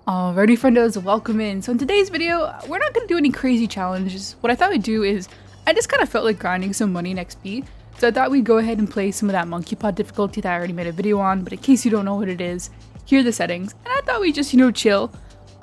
Alrighty friendos, welcome in. So in today's video, we're not going to do any crazy challenges. What I thought we'd do is, I just kind of felt like grinding some money in XP. So I thought we'd go ahead and play some of that monkey pod difficulty that I already made a video on. But in case you don't know what it is, here are the settings. And I thought we'd just, chill,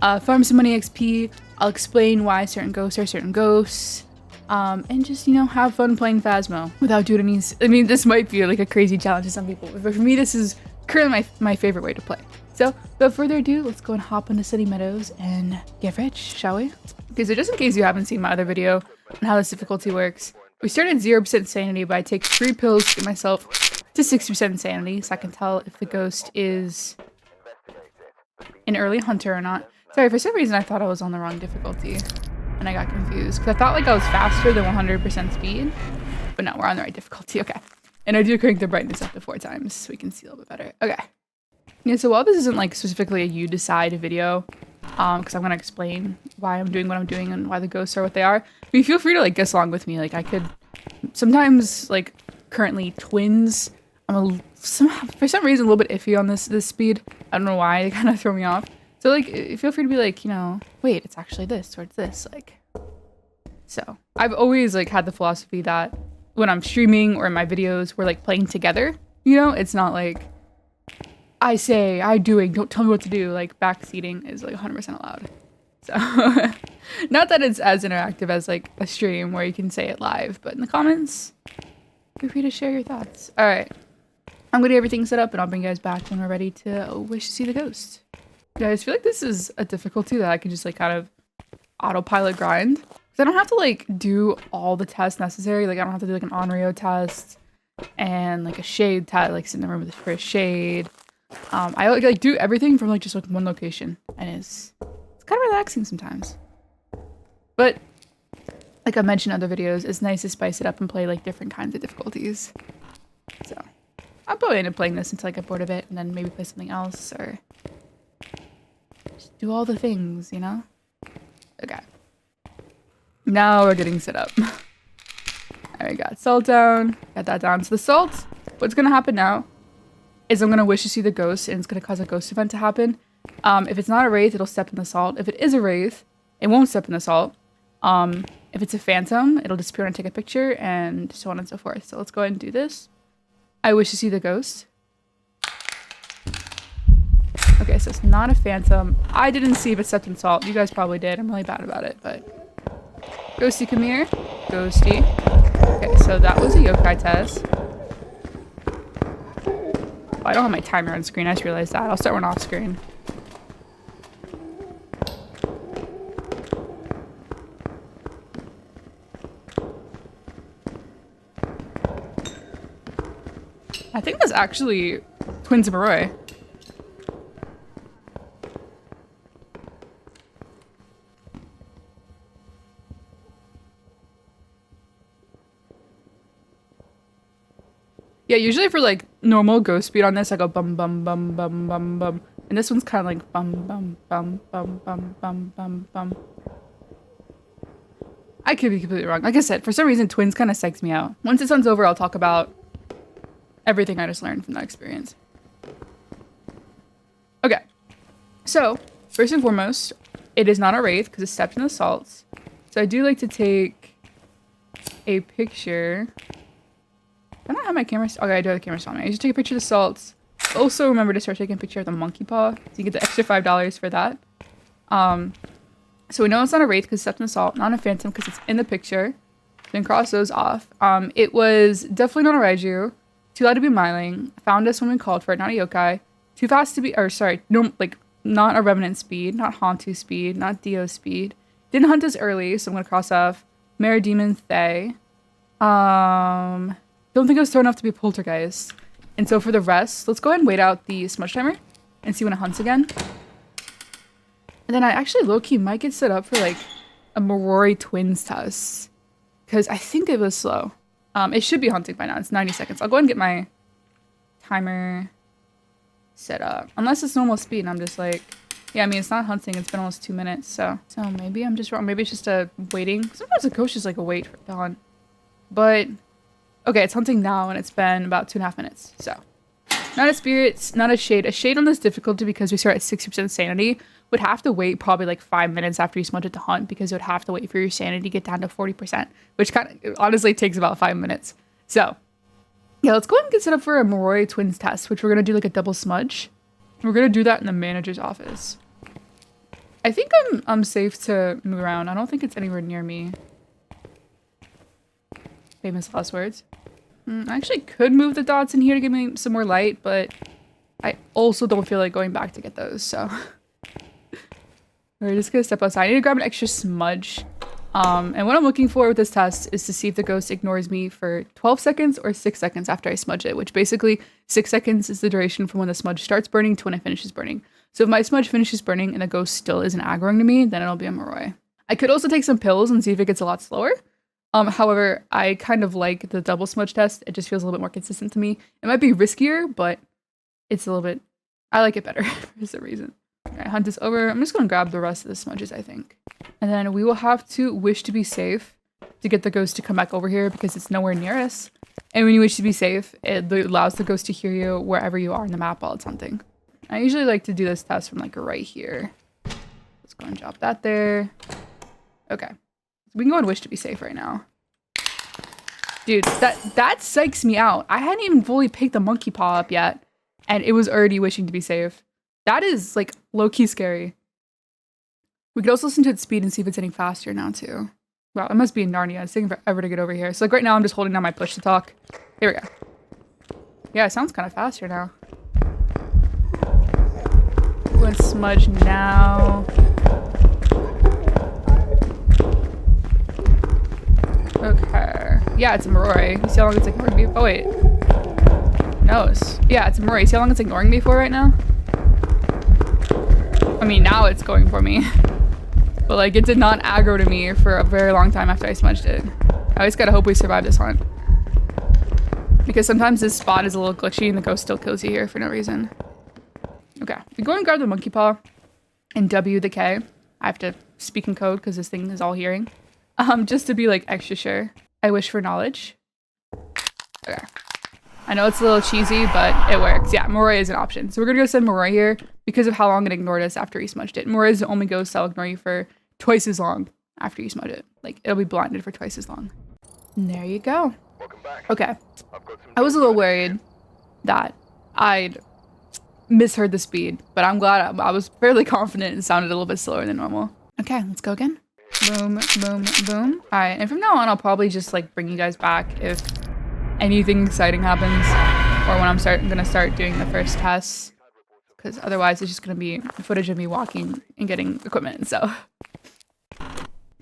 farm some money XP. I'll explain why certain ghosts are certain ghosts. And just, have fun playing Phasmo without doing any... I mean, this might feel like a crazy challenge to some people, but for me, this is currently my favorite way to play. So, without further ado, let's go and hop into Sunny Meadows and get rich, shall we? Okay, so just in case you haven't seen my other video on how this difficulty works, we start at 0% sanity, but I take 3 pills to get myself to 60% sanity, so I can tell if the ghost is an early hunter or not. Sorry, for some reason I thought I was on the wrong difficulty, and I got confused, because I thought like I was faster than 100% speed, but no, we're on the right difficulty, okay. And I do crank the brightness up to 4 times, so we can see a little bit better. Okay. Yeah, so while this isn't like specifically a you decide video, because I'm gonna explain why I'm doing what I'm doing and why the ghosts are what they are, I mean, feel free to like guess along with me. Like I could sometimes like currently twins. For some reason a little bit iffy on this speed. I don't know why, they kind of throw me off. So like feel free to be like, wait, it's actually this or it's this. Like, so I've always like had the philosophy that when I'm streaming or in my videos, we're like playing together. It's not like I say, I doing, don't tell me what to do. Like, backseating is like 100% allowed. So, not that it's as interactive as like a stream where you can say it live, but in the comments, feel free to share your thoughts. All right, I'm gonna get everything set up and I'll bring you guys back when we're ready to wish to see the ghost. Guys, I feel like this is a difficulty that I can just like kind of autopilot grind. Because I don't have to like do all the tests necessary. Like, I don't have to do like an on-Rio test and like a shade test, like sit in the room for a shade. I like do everything from like just like one location, and it's kind of relaxing sometimes. But like I mentioned in other videos, it's nice to spice it up and play like different kinds of difficulties. So I'll probably end up playing this until I get bored of it, and then maybe play something else or just do all the things, Okay. Now we're getting set up. Alright, got salt down, got that down. So the salt, what's gonna happen now is I'm going to wish to see the ghost, and it's going to cause a ghost event to happen. If it's not a wraith, it'll step in the salt. If it is a wraith, it won't step in the salt. If it's a phantom, it'll disappear when I take a picture, and so on and so forth. So let's go ahead and do this. I wish to see the ghost. Okay, so it's not a phantom. I didn't see if it stepped in salt. You guys probably did. I'm really bad about it, but... Ghosty, come here. Ghosty. Okay, so that was a yokai test. Oh, I don't have my timer on screen. I just realized that. I'll start one off screen. I think that's actually Twins of Maroi. Yeah, usually for like normal ghost speed on this, I go bum bum bum bum bum bum, and this one's kind of like bum bum bum bum bum bum bum bum. I could be completely wrong. Like I said, for some reason, twins kind of psychs me out. Once this one's over, I'll talk about everything I just learned from that experience. Okay, so first and foremost, it is not a wraith because it stepped in the salts. So I do like to take a picture. I don't have my camera. Okay, I do have the camera on me. I just take a picture of the salts. Also, remember to start taking a picture of the monkey paw, so you get the extra $5 for that. So we know it's not a wraith because it's stepped in the salt, not a phantom because it's in the picture. Then cross those off. It was definitely not a Raiju. Too loud to be miling. Found us when we called for it, not a yokai. Too fast to be, or sorry, no, like not a revenant speed, not Hantu speed, not Dio speed. Didn't hunt us early, so I'm gonna cross off. Mare Demon Thay. Don't think it was thrown enough to be a poltergeist. And so for the rest, let's go ahead and wait out the smudge timer and see when it hunts again. And then I actually low-key might get set up for like a Maroi twins test, because I think it was slow. It should be hunting by now. It's 90 seconds. I'll go ahead and get my timer set up. Unless it's normal speed and I'm just like, yeah, I mean, it's not hunting. It's been almost 2 minutes. So maybe I'm just wrong. Maybe it's just a waiting. Sometimes a ghost is like a wait for the hunt. But okay, it's hunting now and it's been about 2.5 minutes. So Not a spirit, not a shade. A shade on this difficulty because we start at 60% sanity would have to wait probably like 5 minutes after you smudge it to hunt, because it would have to wait for your sanity to get down to 40%, which kind of honestly takes about 5 minutes. So yeah, let's go ahead and get set up for a Moroi twins test, which we're going to do like a double smudge. We're going to do that in the manager's office. I think I'm safe to move around. I don't think it's anywhere near me. Famous last words. I actually could move the dots in here to give me some more light, but I also don't feel like going back to get those, so. We're just gonna step outside. I need to grab an extra smudge. And what I'm looking for with this test is to see if the ghost ignores me for 12 seconds or 6 seconds after I smudge it, which basically 6 seconds is the duration from when the smudge starts burning to when it finishes burning. So if my smudge finishes burning and the ghost still isn't aggroing to me, then it'll be a Moroi. I could also take some pills and see if it gets a lot slower. However, I kind of like the double smudge test. It just feels a little bit more consistent to me. It might be riskier, but it's a little bit, I like it better for some reason. Alright, hunt is over. I'm just gonna grab the rest of the smudges, I think. And then we will have to wish to be safe to get the ghost to come back over here, because it's nowhere near us. And when you wish to be safe, it allows the ghost to hear you wherever you are in the map while it's hunting. I usually like to do this test from like right here. Let's go and drop that there. Okay. We can go and wish to be safe right now. Dude, that psychs me out. I hadn't even fully picked the monkey paw up yet, and it was already wishing to be safe. That is, like, low-key scary. We could also listen to its speed and see if it's any faster now, too. Wow, it must be in Narnia. It's taking forever to get over here. So, like, right now I'm just holding down my push to talk. There we go. Yeah, it sounds kind of faster now. Go and smudge now. Okay. Yeah, it's a Moroi. You see how long it's ignoring me? Oh, wait. No. Yeah, it's a Moroi. See how long it's ignoring me for right now? I mean, now it's going for me. But, like, it did not aggro to me for a very long time after I smudged it. I always gotta hope we survive this hunt. Because sometimes this spot is a little glitchy and the ghost still kills you here for no reason. Okay. We go and grab the monkey paw and W the K. I have to speak in code because this thing is all hearing. Just to be, like, extra sure. I wish for knowledge. Okay. I know it's a little cheesy, but it works. Yeah, Moroi is an option. So we're gonna go send Moroi here because of how long it ignored us after he smudged it. Moroi is the only ghost that'll ignore you for twice as long after you smudge it. Like, it'll be blinded for twice as long. And there you go. Okay. I was a little worried that I'd misheard the speed, but I'm glad I was fairly confident it sounded a little bit slower than normal. Okay, let's go again. Boom, boom, boom. All right, and from now on, I'll probably just, like, bring you guys back if anything exciting happens, or when I'm gonna start doing the first tests, because otherwise it's just gonna be footage of me walking and getting equipment. So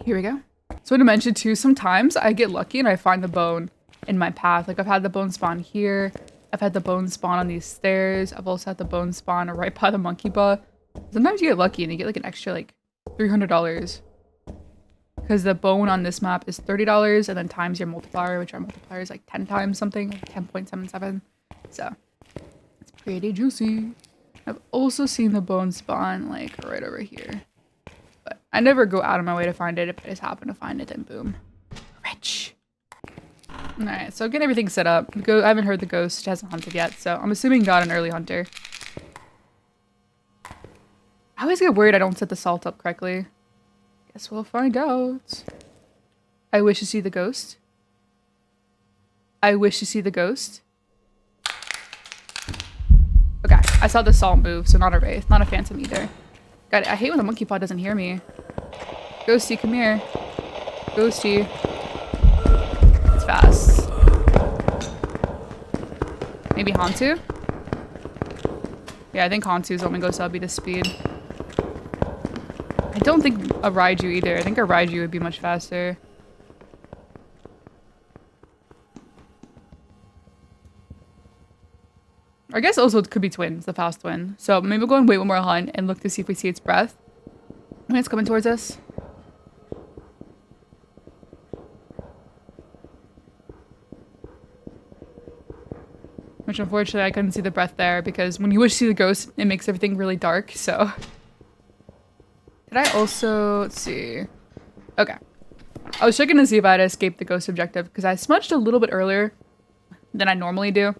here we go. So to mention too, sometimes I get lucky and I find the bone in my path. Like, I've had the bone spawn here, I've had the bone spawn on these stairs, I've also had the bone spawn right by the monkey paw. Sometimes you get lucky and you get like an extra like $300. Because the bone on this map is $30 and then times your multiplier, which our multiplier is like 10 times something, 10.77. So it's pretty juicy. I've also seen the bone spawn like right over here. But I never go out of my way to find it. If I just happen to find it, then boom. Rich. Alright, so getting everything set up. I haven't heard the ghost, hasn't hunted yet, so I'm assuming got an early hunter. I always get worried I don't set the salt up correctly. Guess we'll find out. I wish to see the ghost. I wish to see the ghost. Okay, I saw the salt move, so not a wraith, not a phantom either. God, I hate when the monkey paw doesn't hear me. Ghosty, come here. Ghosty. It's fast. Maybe Hantu? Yeah, I think Hantu's only goes up the speed. I don't think a Raiju either. I think a Raiju would be much faster. I guess also it could be twins, the fast twin. So maybe we'll go and wait one more hunt and look to see if we see its breath when it's coming towards us. Which unfortunately I couldn't see the breath there because when you wish to see the ghost, it makes everything really dark, so. Did I also, let's see. Okay. I was checking to see if I had escaped the ghost objective because I smudged a little bit earlier than I normally do.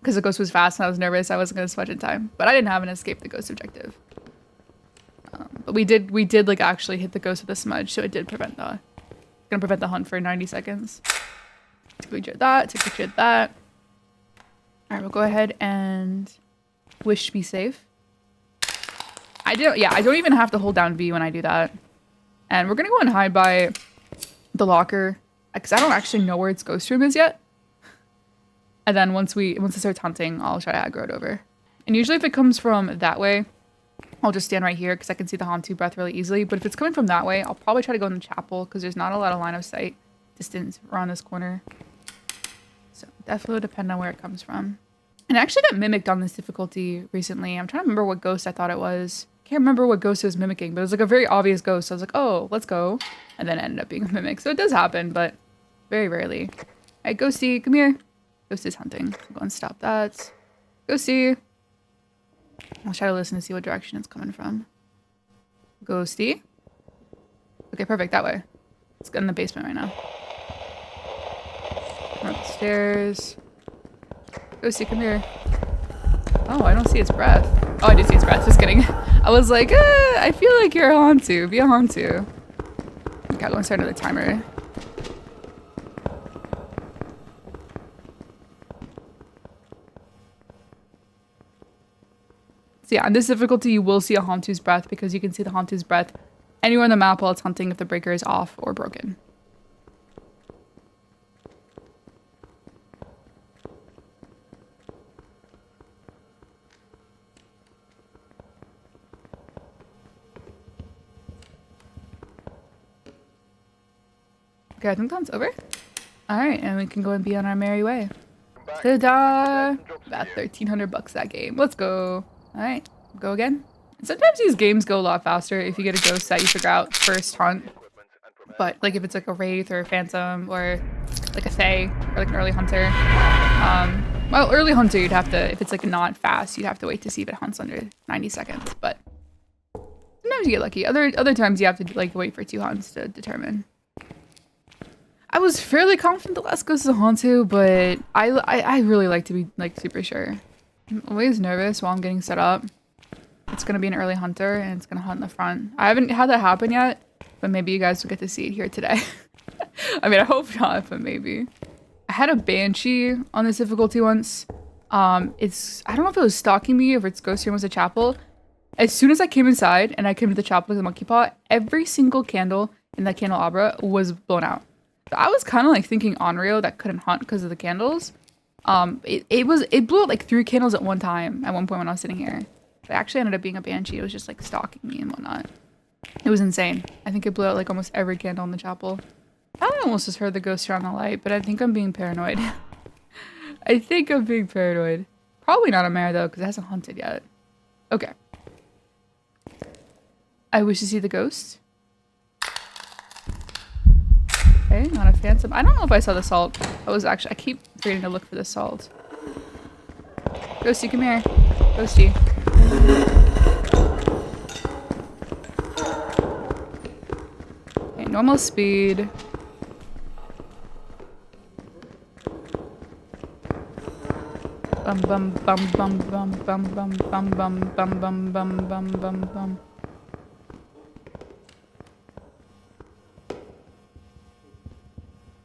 Because the ghost was fast and I was nervous I wasn't going to smudge in time. But I didn't have an escape the ghost objective. we did like actually hit the ghost with a smudge, so it did prevent the gonna prevent the hunt for 90 seconds. Take a picture of that, take a picture of that. Alright, we'll go ahead and wish to be safe. I don't even have to hold down V when I do that. And we're gonna go and hide by the locker, because I don't actually know where its ghost room is yet. And then once it starts hunting, I'll try to aggro it over. And usually if it comes from that way, I'll just stand right here because I can see the Hantu breath really easily. But if it's coming from that way, I'll probably try to go in the chapel because there's not a lot of line of sight distance around this corner. So definitely depend on where it comes from. And I actually got mimicked on this difficulty recently. I'm trying to remember what ghost I thought it was. Can't remember what ghost it was mimicking, but it was like a very obvious ghost. So I was like, oh, let's go. And then it ended up being a mimic. So it does happen, but very rarely. All right, Ghosty, come here. Ghost is hunting. Go and stop that. Ghosty. I'll try to listen to see what direction it's coming from. Ghosty. Okay, perfect. That way. Let's get in the basement right now. Come up the stairs. Ghosty, come here. Oh, I don't see its breath. Oh, I do see its breath. Just kidding. I was like, I feel like you're a Hantu. Be a Hantu. Okay, I'm going to start another timer. So yeah, on this difficulty, you will see a Hantu's breath because you can see the Hantu's breath anywhere on the map while it's hunting if the breaker is off or broken. Okay, I think that's over. Alright, and we can go and be on our merry way. Ta-da! About 1,300 bucks that game. Let's go. Alright, go again. And sometimes these games go a lot faster if you get a ghost that you figure out first hunt. But like if it's like a Wraith or a Phantom or like a Fae or like an early hunter. Well, early hunter you'd have to, if it's like not fast, you'd have to wait to see if it hunts under 90 seconds. But sometimes you get lucky. Other times you have to like wait for 2 hunts to determine. I was fairly confident the last ghost is a Hantu, but I really like to be like super sure. I'm always nervous while I'm getting set up. It's gonna be an early hunter and it's gonna hunt in the front. I haven't had that happen yet, but maybe you guys will get to see it here today. I mean, I hope not, but maybe. I had a Banshee on this difficulty once. I don't know if it was stalking me or if its ghost room was a chapel. As soon as I came inside and I came to the chapel with the monkey paw, every single candle in that candelabra was blown out. So I was kind of like thinking Onryo that couldn't hunt because of the candles. It blew out like 3 candles at one time at one point when I was sitting here. It actually ended up being a Banshee. It was just like stalking me and whatnot. It was insane. I think it blew out like almost every candle in the chapel. I almost just heard the ghost around the light, but I think I'm being paranoid. I think I'm being paranoid. Probably not a mare though, because it hasn't hunted yet. Okay. I wish to see the ghost. Okay, not a Phantom. I don't know if I saw the salt. I keep forgetting to look for the salt. Ghosty, come here. Ghosty. Okay, normal speed. Bum bum bum bum bum bum bum bum bum bum bum bum bum bum bum.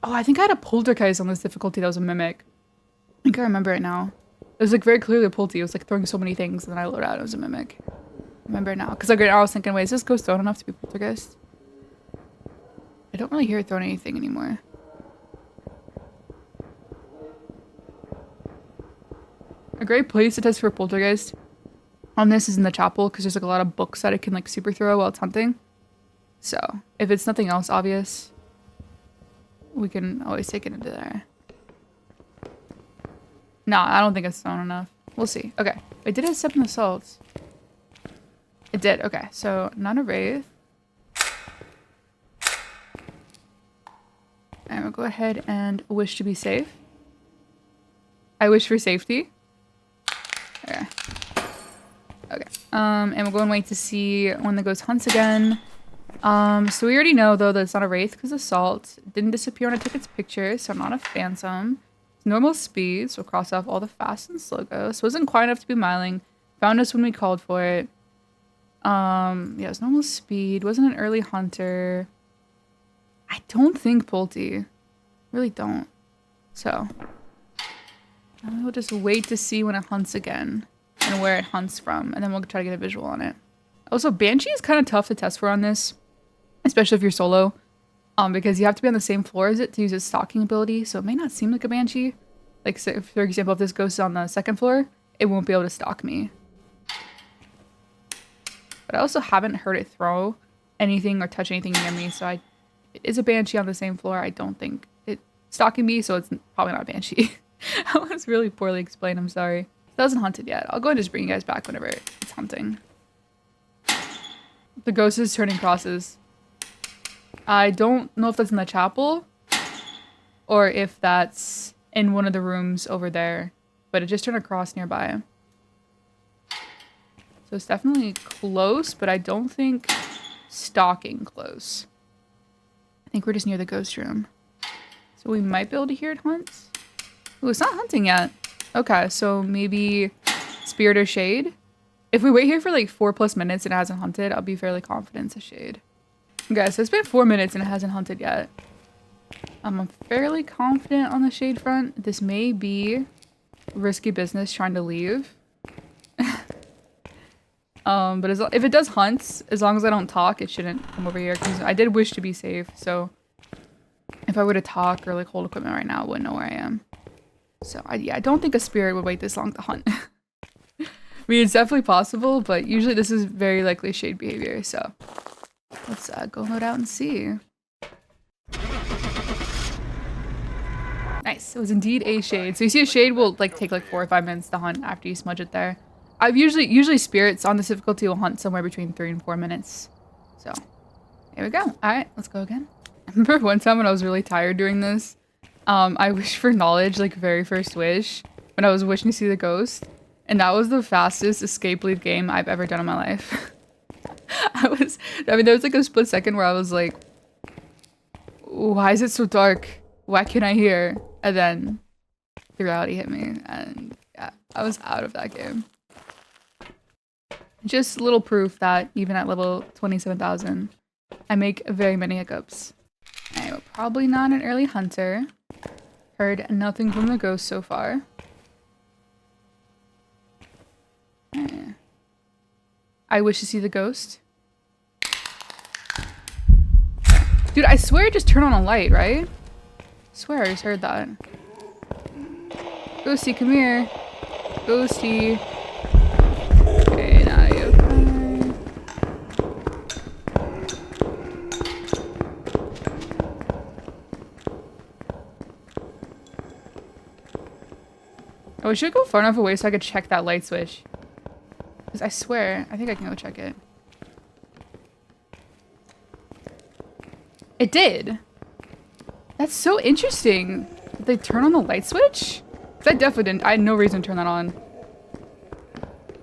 Oh, I think I had a poltergeist on this difficulty that was a mimic. I think I remember it now. It was like very clearly a polty. It was like throwing so many things and then I loaded out. It was a mimic. I remember it now. Because like right now I was thinking, wait, is this ghost thrown enough to be poltergeist? I don't really hear it throwing anything anymore. A great place to test for poltergeist on this is in the chapel because there's like a lot of books that it can like super throw while it's hunting. So if it's nothing else obvious, we can always take it into there. Nah, I don't think it's thrown enough. We'll see. Okay. Wait, did it step in the salts? It did. Okay. So, not a Wraith. And we'll go ahead and wish to be safe. I wish for safety. Okay. Okay. And we'll go and wait to see when the ghost hunts again. So we already know, though, that it's not a Wraith because the salt didn't disappear when I took its picture, so not a Phantom. It's normal speed, so we'll cross off all the fast and slow ghosts. Wasn't quite enough to be miling. Found us when we called for it. Yeah, it's normal speed. Wasn't an early hunter. I don't think Pulte. Really don't. So we'll just wait to see when it hunts again and where it hunts from, and then we'll try to get a visual on it. Also, Banshee is kind of tough to test for on this, especially if you're solo, because you have to be on the same floor as it to use its stalking ability, so it may not seem like a Banshee. Like, so for example, if this ghost is on the second floor, it won't be able to stalk me. But I also haven't heard it throw anything or touch anything near me, so it is a Banshee on the same floor. I don't think it's stalking me, so it's probably not a Banshee. That was really poorly explained, I'm sorry. It hasn't hunted yet. I'll go and just bring you guys back whenever it's hunting. The ghost is turning crosses. I don't know if that's in the chapel or if that's in one of the rooms over there, but it just turned a cross nearby. So it's definitely close, but I don't think stalking close. I think we're just near the ghost room. So we might be able to hear it hunt. Ooh, it's not hunting yet. Okay, so maybe Spirit or Shade. If we wait here for like 4+ minutes and it hasn't hunted, I'll be fairly confident it's a Shade. Okay, so it's been 4 minutes and it hasn't hunted yet. I'm fairly confident on the Shade front. This may be risky business trying to leave. But if it does hunt, as long as I don't talk, it shouldn't come over here. Because I did wish to be safe, so if I were to talk or like hold equipment right now, I wouldn't know where I am. So yeah, I don't think a spirit would wait this long to hunt. I mean, it's definitely possible, but usually this is very likely Shade behavior. So let's go load out and see. Nice. It was indeed a Shade. So you see a Shade will like take like 4 or 5 minutes to hunt after you smudge it there. I've usually spirits on this difficulty will hunt somewhere between 3 and 4 minutes. So here we go. All right, let's go again. I remember one time when I was really tired doing this, I wished for knowledge, like very first wish, when I was wishing to see the ghost, and that was the fastest escape leave game I've ever done in my life. I mean, there was like a split second where I was like, why is it so dark? Why can't I hear? And then the reality hit me, and yeah, I was out of that game. Just little proof that even at level 27,000, I make very many hiccups. Anyway, probably not an early hunter. Heard nothing from the ghost so far. I wish to see the ghost. Dude, I swear it just turned on a light, right? I swear I just heard that. Ghosty, come here. Ghosty. Okay, now you okay. Oh, we should go far enough away so I could check that light switch. Because I swear, I think I can go check it. It did. That's so interesting. Did they turn on the light switch? Because I definitely didn't. I had no reason to turn that on.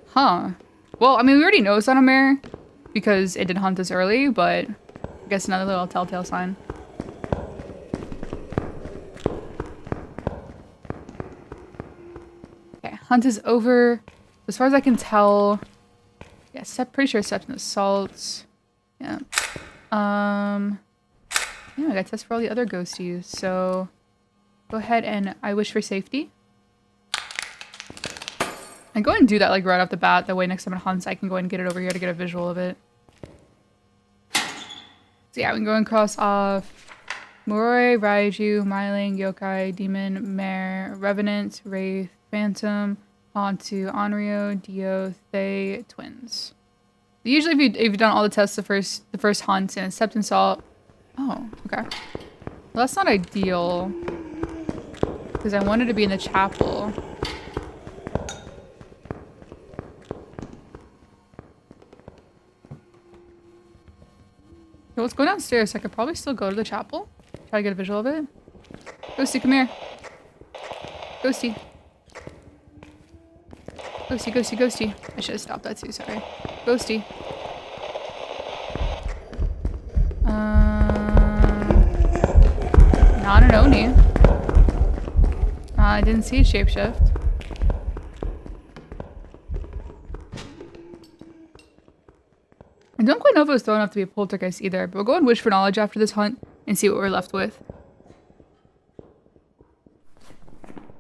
Huh. Well, I mean, we already know it's on a mare because it did hunt us early, but I guess another little telltale sign. Okay, hunt is over. As far as I can tell, yeah, pretty sure Septon Assault. Yeah. Yeah, I gotta test for all the other ghosties, so go ahead and I wish for safety. And go ahead and do that like right off the bat, that way next time it hunts I can go ahead and get it over here to get a visual of it. So yeah, we can go and cross off Moroi, Raiju, Myling, Yokai, Demon, Mare, Revenant, Wraith, Phantom, Hantu, Onryo, Dio, Thay, Twins. Usually if you've done all the tests the first hunt and Septon Salt. Oh, okay. Well, that's not ideal. Because I wanted to be in the chapel. Okay, let's go downstairs. I could probably still go to the chapel. Try to get a visual of it. Ghosty, come here. Ghosty. Ghosty, ghosty, ghosty. I should have stopped that too, sorry. Ghosty. Not an Oni. I didn't see a shapeshift. know if it was thrown enough to be a poltergeist either, but we'll go and wish for knowledge after this hunt and see what we're left with.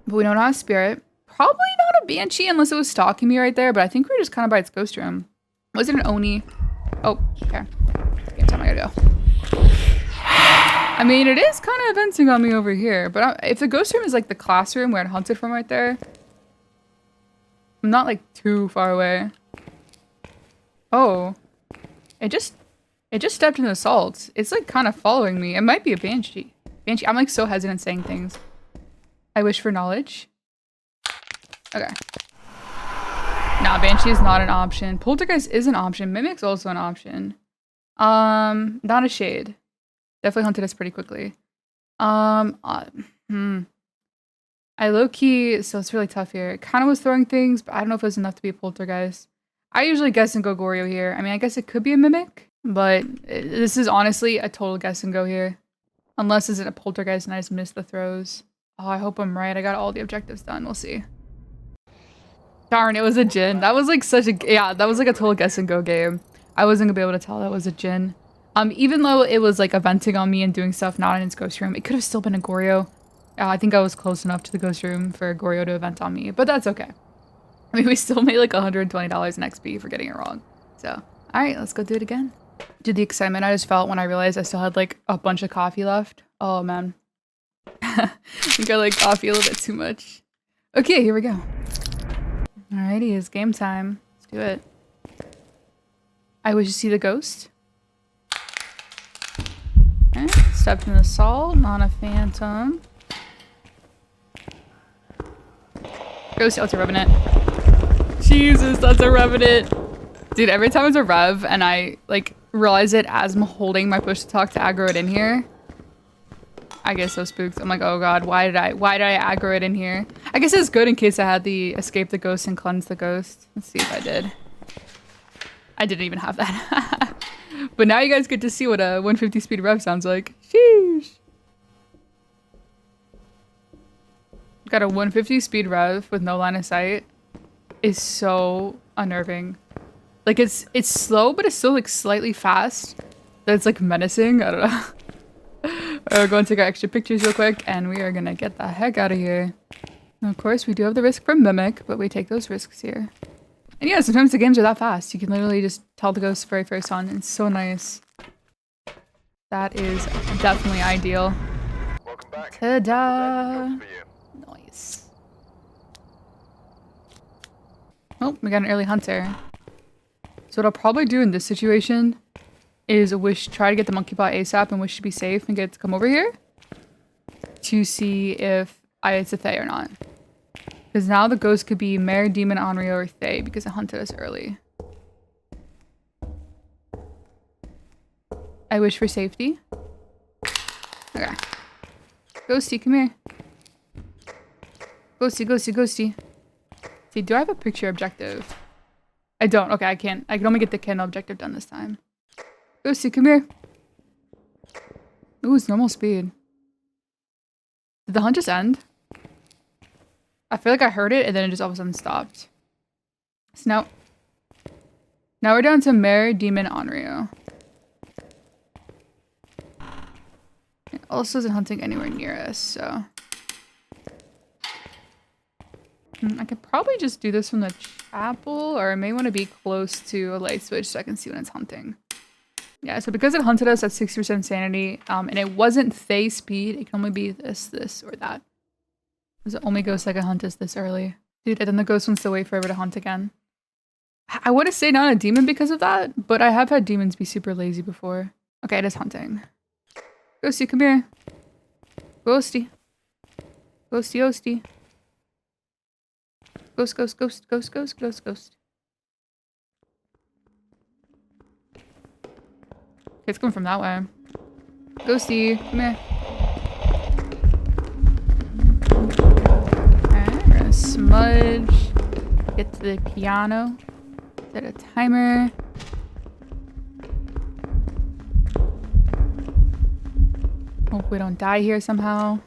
But we don't have a spirit. Probably not a banshee unless it was stalking me right there, but I think we're just kind of by its ghost room. Was it an Oni? Oh, okay. Game time, I gotta go. I mean, it is kind of venting on me over here, but if the ghost room is like the classroom where it hunted from right there, I'm not like too far away. Oh, it just stepped in the salt. It's like kind of following me. It might be a banshee. Banshee. I'm like so hesitant saying things. I wish for knowledge. Okay. Nah, banshee is not an option. Poltergeist is an option. Mimic's also an option. Not a shade. Definitely hunted us pretty quickly. I low-key, so it's really tough here. It kind of was throwing things, but I don't know if it was enough to be a poltergeist. I usually guess and go Goryo here. I mean, I guess it could be a mimic, but this is honestly a total guess and go here. Unless it's a poltergeist and I just missed the throws. Oh, I hope I'm right. I got all the objectives done. We'll see. Darn, it was a Jinn. That was like such a... Yeah, that was like a total guess and go game. I wasn't gonna be able to tell that was a Jinn. Even though it was like venting on me and doing stuff not in its ghost room, it could have still been a Goryo. I think I was close enough to the ghost room for a Goryo to event on me, but that's okay. I mean, we still made like $120 in XP for getting it wrong. So, all right, let's go do it again. Dude, the excitement I just felt when I realized I still had like a bunch of coffee left. Oh man. I think I like coffee a little bit too much. Okay, here we go. Alrighty, it's game time. Let's do it. I wish to see the ghost. Okay, stepped in the salt, not a phantom. Ghost, oh, it's a revenant. Jesus, that's a revenant. Dude, every time it's a rev and I like realize it as I'm holding my push to talk to aggro it in here, I get so spooked. I'm like, oh god, why did I aggro it in here? I guess it's good in case I had the escape the ghost and cleanse the ghost. Let's see if I did. I didn't even have that. But now you guys get to see what a 150 speed rev sounds like. Sheesh. Got a 150 speed rev with no line of sight. Is so unnerving. Like it's slow, but it's still like slightly fast. That's like menacing. I don't know. We're going to take our extra pictures real quick, and we are gonna get the heck out of here. And of course, we do have the risk from Mimic, but we take those risks here. And yeah, sometimes the games are that fast. You can literally just tell the ghost very first on. It's so nice. That is definitely ideal. Welcome back. Ta-da! Nice. Oh, we got an early hunter. So what I'll probably do in this situation is try to get the monkey paw ASAP and wish to be safe and get it to come over here to see if it's a Thay or not. Because now the ghost could be Mare, Demon, Onryo, or Thay because it hunted us early. I wish for safety. Okay. Ghosty, come here. Ghosty, ghosty, ghosty. See, do I have a picture objective? I don't. Okay, I can't. I can only get the candle objective done this time. Ghosty, come here. Ooh, it's normal speed. Did the hunt just end? I feel like I heard it and then it just all of a sudden stopped. So now we're down to Mare, Demon, Onryo. It also isn't hunting anywhere near us, so... I could probably just do this from the chapel, or I may want to be close to a light switch so I can see when it's hunting. Yeah, so because it hunted us at 60% sanity, and it wasn't Thay speed, it can only be this, or that. Because it only ghost that can hunt us this early. Dude, and then the ghost wants to wait forever to hunt again. I want to say not a demon because of that, but I have had demons be super lazy before. Okay, it is hunting. Ghosty, come here. Ghosty. Ghosty, ghosty. Ghost, ghost, ghost, ghost, ghost, ghost, ghost. Okay, it's coming from that way. Ghosty, come here. Alright, we're gonna smudge. Get to the piano. Set a timer. Hope we don't die here somehow.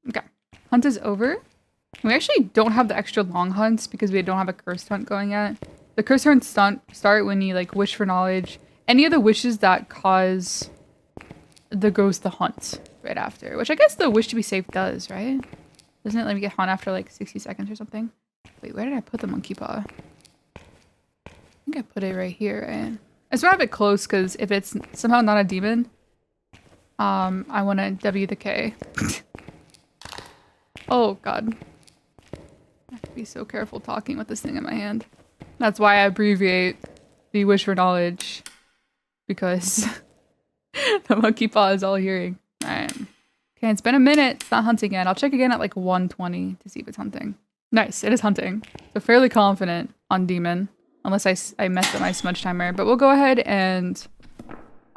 Okay. Hunt is over. We actually don't have the extra long hunts because we don't have a cursed hunt going yet. The cursed hunts start when you like wish for knowledge. Any of the wishes that cause the ghost to hunt right after, which I guess the wish to be safe does, right? Doesn't it let me get hunt after like 60 seconds or something? Wait, where did I put the monkey paw? I think I put it right here, right? I just want to have it close because if it's somehow not a demon, I want to W the K. Oh god. I have to be so careful talking with this thing in my hand. That's why I abbreviate the wish for knowledge. Because the monkey paw is all hearing. Alright. Okay, it's been a minute. It's not hunting yet. I'll check again at like 120 to see if it's hunting. Nice, it is hunting. So fairly confident on demon. Unless I messed up my smudge timer. But we'll go ahead and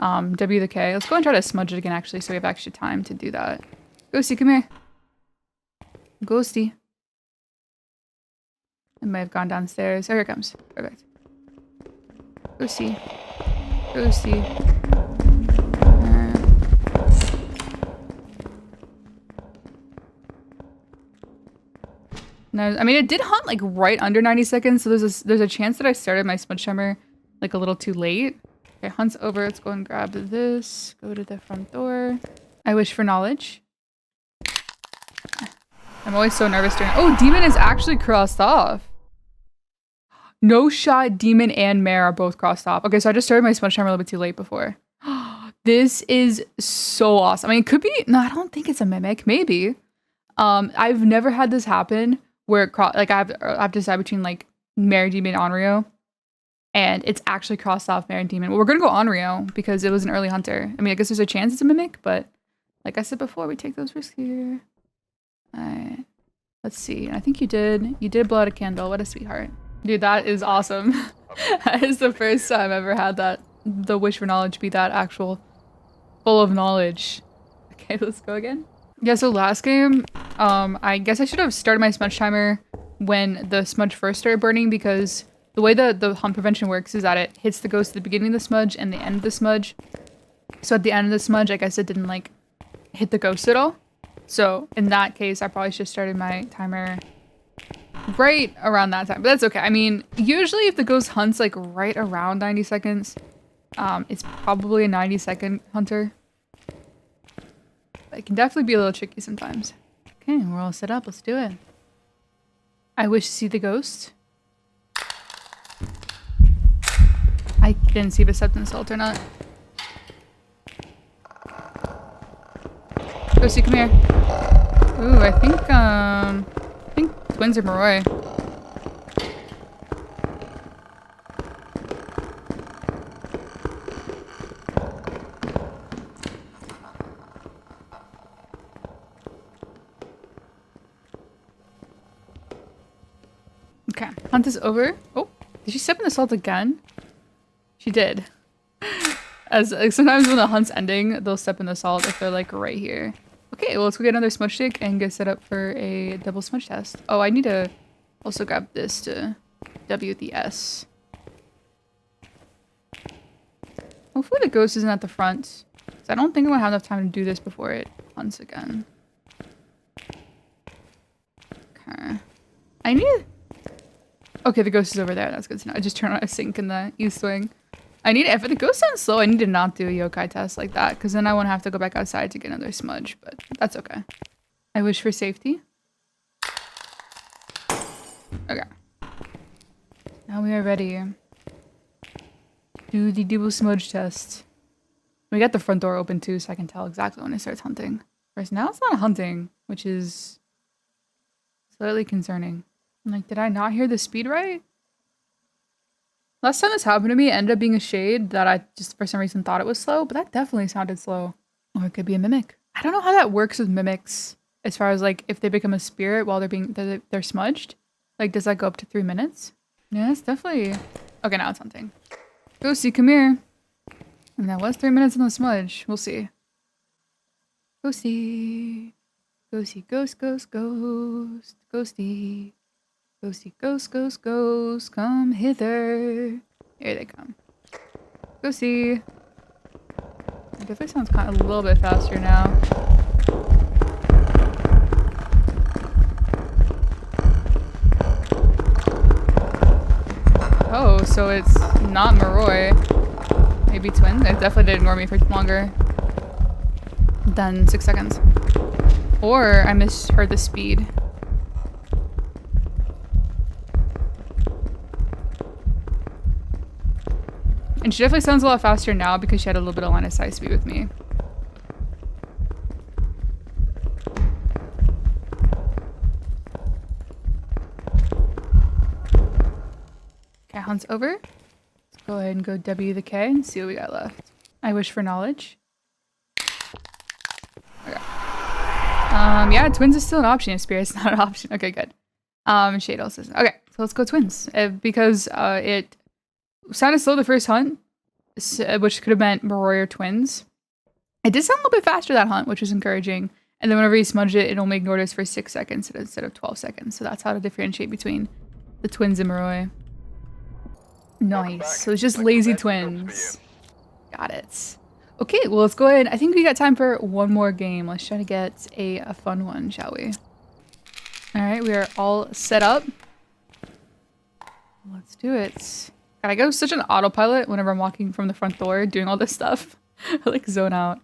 W the K. Let's go and try to smudge it again actually so we have extra time to do that. Ghosty, come here. Ghosty. It might have gone downstairs. Oh, here it comes. Perfect. Ghosty. Ghosty. No, I mean, it did hunt like right under 90 seconds, so there's a chance that I started my smudge timer like a little too late. Okay, hunt's over. Let's go and grab this. Go to the front door. I wish for knowledge. I'm always so nervous during— oh, demon is actually crossed off. No shot, demon and mare are both crossed off. Okay, so I just started my smudge timer a little bit too late before. This is so awesome. I mean, it could be— no, I don't think it's a mimic. Maybe. I've never had this happen where like I have to decide between like mare, demon, and Onryo. And it's actually crossed off mare and demon. Well, we're gonna go Onryo because it was an early hunter. I mean, I guess there's a chance it's a mimic, but like I said before, we take those risks here. Alright. Let's see. I think you did blow out a candle. What a sweetheart. Dude, that is awesome. That is the first time I've ever had that, the wish for knowledge be that actual full of knowledge. Okay, let's go again. Yeah, so last game, I guess I should have started my smudge timer when the smudge first started burning because the way the hunt prevention works is that it hits the ghost at the beginning of the smudge and the end of the smudge. So at the end of the smudge, I guess it didn't like hit the ghost at all. So in that case, I probably should have started my timer right around that time, but that's okay. I mean, usually if the ghost hunts like right around 90 seconds, it's probably a 90-second hunter. But it can definitely be a little tricky sometimes. Okay, we're all set up. Let's do it. I wish to see the ghost. I didn't see if it stepped in the salt or not. Ghosty, come here. Ooh, I think twins are Moroi. Okay, hunt is over. Oh, did she step in the salt again? She did. As like, sometimes when the hunt's ending, they'll step in the salt if they're like right here. Okay, well let's go get another smudge stick and get set up for a double smudge test. Oh, I need to also grab this to W the S. Hopefully the ghost isn't at the front. So I don't think I'm gonna have enough time to do this before it hunts again. Okay. I need— okay, the ghost is over there. That's good to know. I just turned on a sink in the east wing. I need— if the ghost sounds slow, I need to not do a yokai test like that because then I won't have to go back outside to get another smudge, but that's okay. I wish for safety. Okay. Now we are ready. Do the double smudge test. We got the front door open too, so I can tell exactly when it starts hunting. Whereas now it's not hunting, which is slightly concerning. I'm like, did I not hear the speed right? Last time this happened to me, it ended up being a shade that I just for some reason thought it was slow, but that definitely sounded slow. Or it could be a mimic. I don't know how that works with mimics as far as like if they become a spirit while they're smudged. Like, does that go up to 3 minutes? Yeah, it's definitely— okay, now it's hunting. Ghosty, come here. And that was 3 minutes in the smudge. We'll see. Ghosty. Ghosty, ghost, ghost, ghost. Ghosty. Ghosty, ghost, ghost, ghost, come hither. Here they come. Ghosty. It definitely sounds kind of a little bit faster now. Oh, so it's not Maroi. Maybe twin? It definitely did ignore me for longer than 6 seconds. Or I misheard the speed. And she definitely sounds a lot faster now because she had a little bit of line of sight speed with me. Okay, hunt's over. Let's go ahead and go W the K and see what we got left. I wish for knowledge. Okay. Yeah, twins is still an option if spirit's not an option. Okay, good. Shade also says, okay, so let's go twins. Because it sounded slow the first hunt, which could have meant Maroi or twins. It did sound a little bit faster that hunt, which was encouraging. And then whenever you smudged it, it only ignored us for 6 seconds instead of 12 seconds. So that's how to differentiate between the twins and Maroi. Nice. So it's just lazy twins. Got it. Okay, well, let's go ahead. I think we got time for one more game. Let's try to get a fun one, shall we? All right, we are all set up. Let's do it. God, I go such an autopilot whenever I'm walking from the front door doing all this stuff. I like zone out.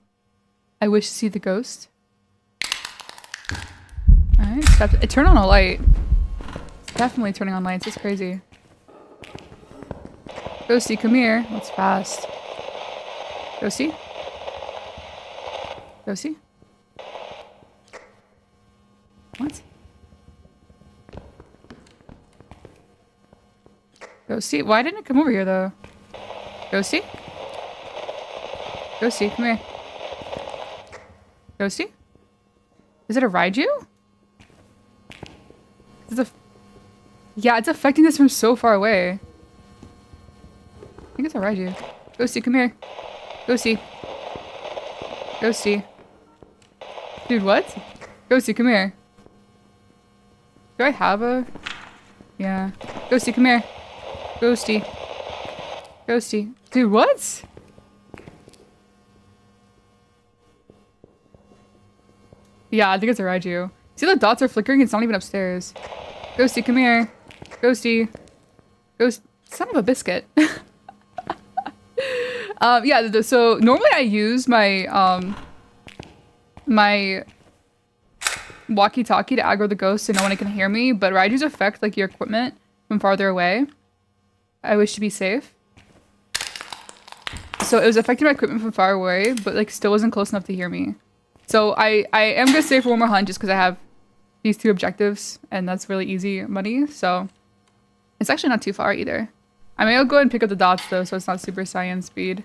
I wish to see the ghost. All right, turn on a light. It's definitely turning on lights. It's crazy. Ghosty, come here. That's fast. Ghosty? Ghosty? What? Ghosty? Why didn't it come over here, though? Ghosty? Ghosty, come here. Ghosty? Is it a Raiju? Yeah, it's affecting this from so far away. I think it's a Raiju. Ghosty, come here. Ghosty. Ghosty. Dude, what? Ghosty, come here. Do I have a... Yeah. Ghosty, come here. Ghosty. Ghosty. Dude, what? Yeah, I think it's a Raiju. See, the dots are flickering? It's not even upstairs. Ghosty, come here. Ghosty. Ghost... Son of a biscuit. Yeah, so normally I use my, my walkie-talkie to aggro the ghost so no one can hear me, but Raijus affect, like, your equipment from farther away. I wish to be safe. So it was affecting my equipment from far away, but, like, still wasn't close enough to hear me. So I am gonna stay for one more hunt just because I have these 2 objectives, and that's really easy money, so it's actually not too far either. I mean, I'll go ahead and pick up the dots though, so it's not super Saiyan speed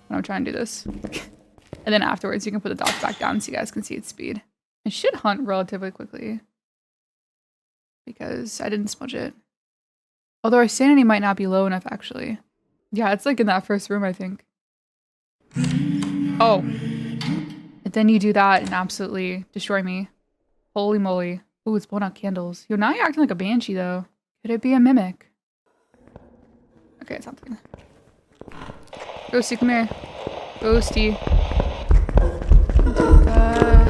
when I'm trying to do this. And then afterwards, you can put the dots back down so you guys can see its speed. It should hunt relatively quickly because I didn't smudge it. Although our sanity might not be low enough, actually. Yeah, it's like in that first room, I think. Oh. And then you do that and absolutely destroy me. Holy moly. Ooh, it's blowing out candles. Yo, now you're acting like a banshee, though. Could it be a mimic? Okay, it's something. Ghosty, come here. Ghosty. Do that.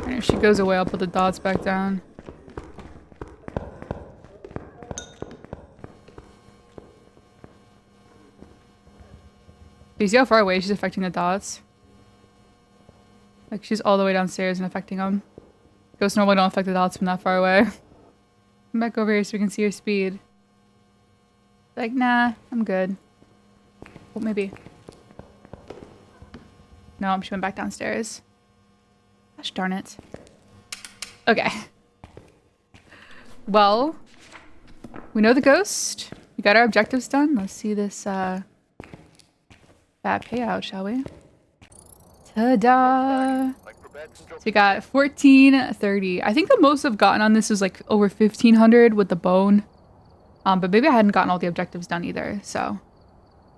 And if she goes away, I'll put the dots back down. Do you see how far away she's affecting the dots? Like, she's all the way downstairs and affecting them. Ghosts normally don't affect the dots from that far away. Come back over here so we can see your speed. Like, nah, I'm good. Well, maybe. No, she went back downstairs. Gosh darn it. Okay. Well, we know the ghost. We got our objectives done. Let's see this, fat payout, shall we? Ta-da! So we got 1430. I think the most I've gotten on this is like over 1500 with the bone. But maybe I hadn't gotten all the objectives done either, so.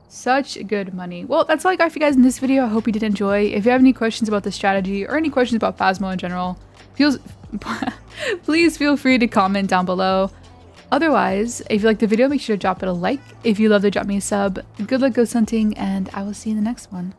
Such good money. Well, that's all I got for you guys in this video. I hope you did enjoy. If you have any questions about the strategy or any questions about Phasmo in general, please feel free to comment down below. Otherwise, if you liked the video, make sure to drop it a like. If you love it, drop me a sub. Good luck ghost hunting, and I will see you in the next one.